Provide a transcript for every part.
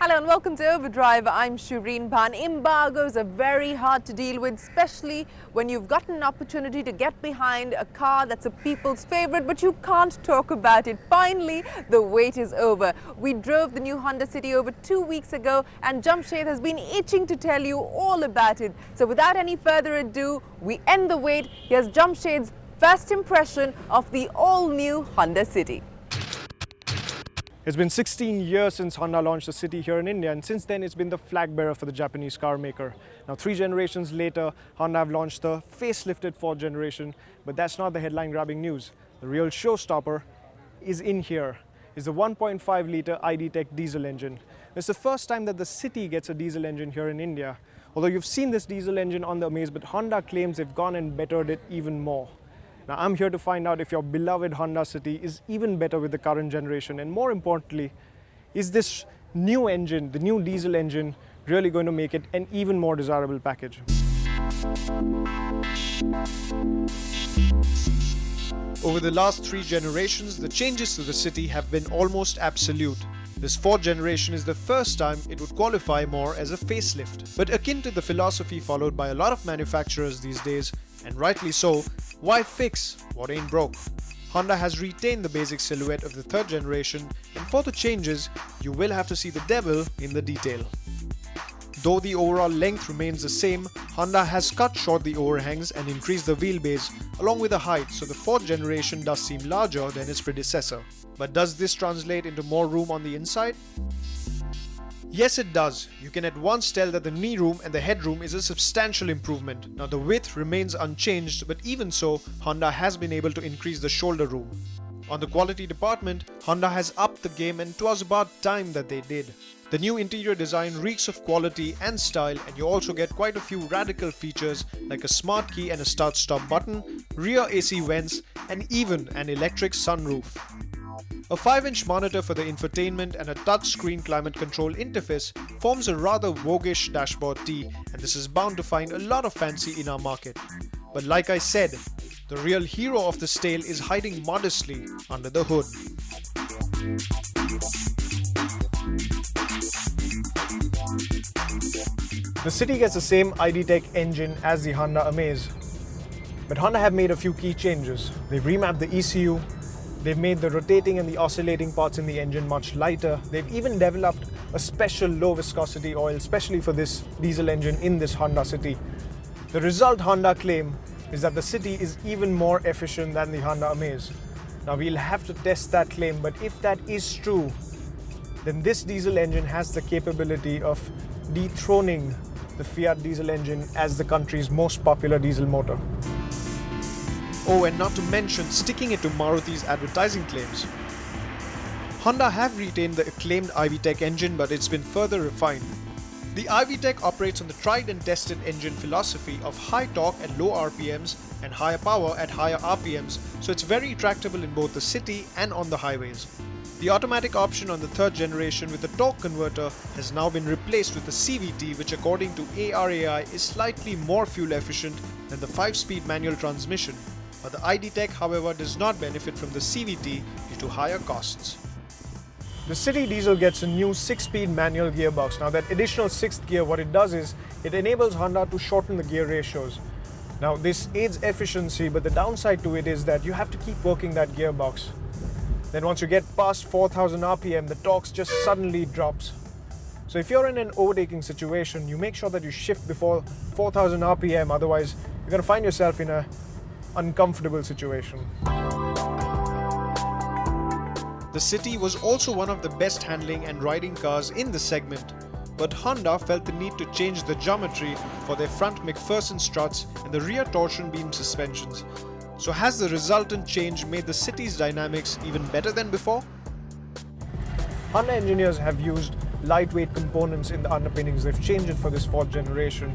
Hello and welcome to Overdrive. I'm Shireen Bhan. Embargoes are very hard to deal with, especially when you've gotten an opportunity to get behind a car that's a people's favorite, but you can't talk about it. Finally, the wait is over. We drove the new Honda City over 2 weeks ago, and Jamshed has been itching to tell you all about it. So without any further ado, we end the wait. Here's Jamshed's first impression of the all-new Honda City. It's been 16 years since Honda launched the City here in India, and since then it's been the flag bearer for the Japanese car maker. Now 3 generations later, Honda have launched the facelifted 4th generation, but that's not the headline grabbing news. The real showstopper is in here. It's the 1.5 litre ID Tech diesel engine. It's the first time that the City gets a diesel engine here in India. Although you've seen this diesel engine on the Amaze, but Honda claims they've gone and bettered it even more. Now I'm here to find out if your beloved Honda City is even better with the current generation, and more importantly, is this new engine, the new diesel engine, really going to make it an even more desirable package? Over the last 3 generations, the changes to the City have been almost absolute. This 4th generation is the first time it would qualify more as a facelift. But akin to the philosophy followed by a lot of manufacturers these days, and rightly so, why fix what ain't broke? Honda has retained the basic silhouette of the 3rd generation, and for the changes, you will have to see the devil in the detail. Though the overall length remains the same, Honda has cut short the overhangs and increased the wheelbase along with the height, so the 4th generation does seem larger than its predecessor. But does this translate into more room on the inside? Yes, it does. You can at once tell that the knee room and the headroom is a substantial improvement. Now the width remains unchanged, but even so, Honda has been able to increase the shoulder room. On the quality department, Honda has upped the game, and it was about time that they did. The new interior design reeks of quality and style, and you also get quite a few radical features like a smart key and a start-stop button, rear AC vents, and even an electric sunroof. A 5-inch monitor for the infotainment and a touchscreen climate control interface forms a rather voguish dashboard tee, and this is bound to find a lot of fancy in our market. But like I said, the real hero of this tale is hiding modestly under the hood. The City gets the same ID Tech engine as the Honda Amaze, but Honda have made a few key changes. They've remapped the ECU, they've made the rotating and the oscillating parts in the engine much lighter. They've even developed a special low viscosity oil, especially for this diesel engine in this Honda City. The result, Honda claim, is that the City is even more efficient than the Honda Amaze. Now we'll have to test that claim, but if that is true, then this diesel engine has the capability of dethroning the Fiat diesel engine as the country's most popular diesel motor. Oh, and not to mention sticking it to Maruti's advertising claims. Honda have retained the acclaimed iVTEC engine, but it's been further refined. The iVTEC operates on the tried and tested engine philosophy of high torque at low RPMs and higher power at higher RPMs, so it's very tractable in both the city and on the highways. The automatic option on the 3rd generation with the torque converter has now been replaced with the CVT, which according to ARAI is slightly more fuel efficient than the 5-speed manual transmission. But the ID Tech, however, does not benefit from the CVT due to higher costs. The City diesel gets a new 6-speed manual gearbox. Now that additional 6th gear, what it does is it enables Honda to shorten the gear ratios. Now this aids efficiency, but the downside to it is that you have to keep working that gearbox. Then once you get past 4000 RPM, the torque just suddenly drops. So if you're in an overtaking situation, you make sure that you shift before 4000 RPM, otherwise you're going to find yourself in an uncomfortable situation. The City was also one of the best handling and riding cars in the segment, but Honda felt the need to change the geometry for their front McPherson struts and the rear torsion beam suspensions. So has the resultant change made the City's dynamics even better than before? Honda engineers have used lightweight components in the underpinnings. They've changed it for this 4th generation.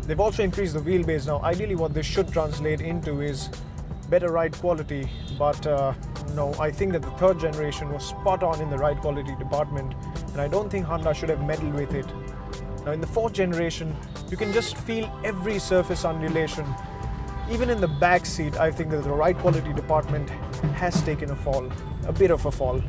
They've also increased the wheelbase. Now ideally what this should translate into is better ride quality, but no, I think that the 3rd generation was spot on in the ride quality department, and I don't think Honda should have meddled with it. Now in the 4th generation, you can just feel every surface undulation. Even in the back seat, I think that the ride quality department has taken a fall, a bit of a fall.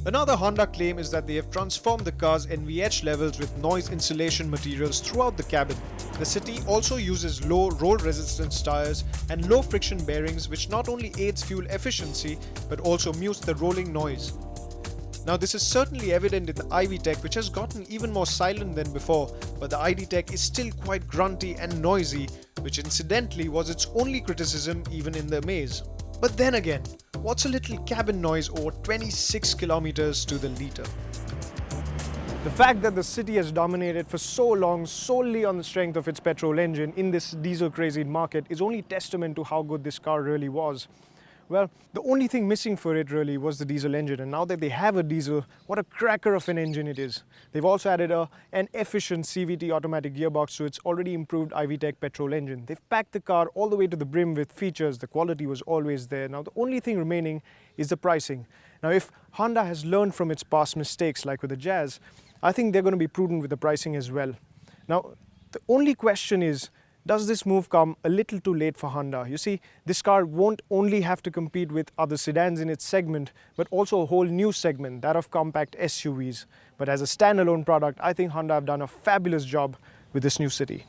Another Honda claim is that they have transformed the car's NVH levels with noise insulation materials throughout the cabin. The City also uses low roll resistance tires and low friction bearings, which not only aids fuel efficiency but also mutes the rolling noise. Now, this is certainly evident in the Ivy Tech, which has gotten even more silent than before, but the ID Tech is still quite grunty and noisy, which incidentally was its only criticism even in the Amaze. But then again, what's a little cabin noise over 26 kilometers to the liter? The fact that the City has dominated for so long solely on the strength of its petrol engine in this diesel crazy market is only testament to how good this car really was. Well, the only thing missing for it really was the diesel engine, and now that they have a diesel, what a cracker of an engine it is. They've also added an efficient CVT automatic gearbox to its already improved Ivy Tech petrol engine. They've packed the car all the way to the brim with features. The quality was always there. Now the only thing remaining is the pricing. Now if Honda has learned from its past mistakes like with the Jazz, I think they're going to be prudent with the pricing as well. Now the only question is, does this move come a little too late for Honda? You see, this car won't only have to compete with other sedans in its segment, but also a whole new segment, that of compact SUVs. But as a standalone product, I think Honda have done a fabulous job with this new City.